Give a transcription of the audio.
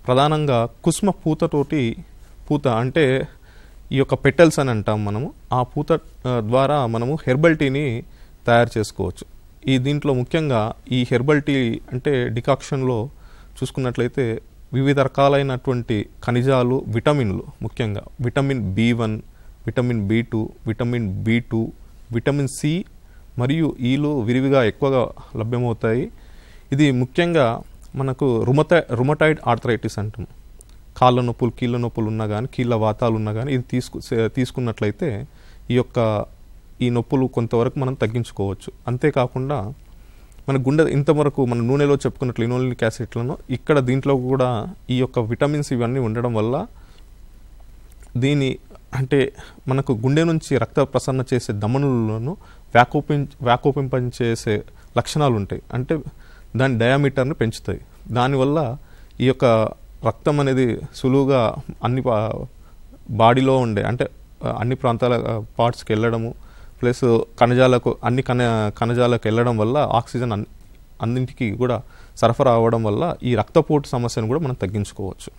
ప్రధానంగా కుసుమ పూత అంటే ఈ యొక్క పెటల్స్ అని అంటాం మనము. ఆ పూత ద్వారా మనము హెర్బల్ టీని తయారు చేసుకోవచ్చు. దీంట్లో ముఖ్యంగా ఈ హెర్బల్ టీ అంటే డికాక్షన్లో చూసుకున్నట్లయితే వివిధ రకాలైనటువంటి ఖనిజాలు, విటమిన్లు, ముఖ్యంగా vitamin B1, vitamin B2, vitamin B2, vitamin C మరియు ఈలు విరివిగా ఎక్కువగా లభ్యమవుతాయి. ఇది ముఖ్యంగా మనకు రుమటాయిడ్ ఆర్థరైటిస్ అంటాం. కాళ్ళ నొప్పులు, కీళ్ళ నొప్పులు ఉన్నా కానీ, కీళ్ళ వాతాలు ఉన్నా కానీ ఇది తీసుకున్నట్లయితే ఈ నొప్పులు కొంతవరకు మనం తగ్గించుకోవచ్చు. అంతేకాకుండా మన గుండె ఇంతవరకు మన నూనెలో చెప్పుకున్నట్లు లినోలిక్ యాసిడ్లను ఇక్కడ దీంట్లో కూడా ఈ యొక్క విటమిన్స్ ఇవన్నీ ఉండడం వల్ల అంటే మనకు గుండె నుంచి రక్త ప్రసరణ చేసే ధమనులను వ్యాకోపింపచేసే లక్షణాలు ఉంటాయి. అంటే దాని డయామీటర్ని పెంచుతాయి. దానివల్ల ఈ యొక్క రక్తం అనేది సులువుగా అన్ని బాడీలో ఉండే అంటే అన్ని ప్రాంతాల పార్ట్స్కి వెళ్ళడము, ప్లస్ కణజాలకు వెళ్ళడం వల్ల ఆక్సిజన్ అన్నింటికి కూడా సరఫరా అవ్వడం వల్ల ఈ రక్తపోటు సమస్యను కూడా మనం తగ్గించుకోవచ్చు.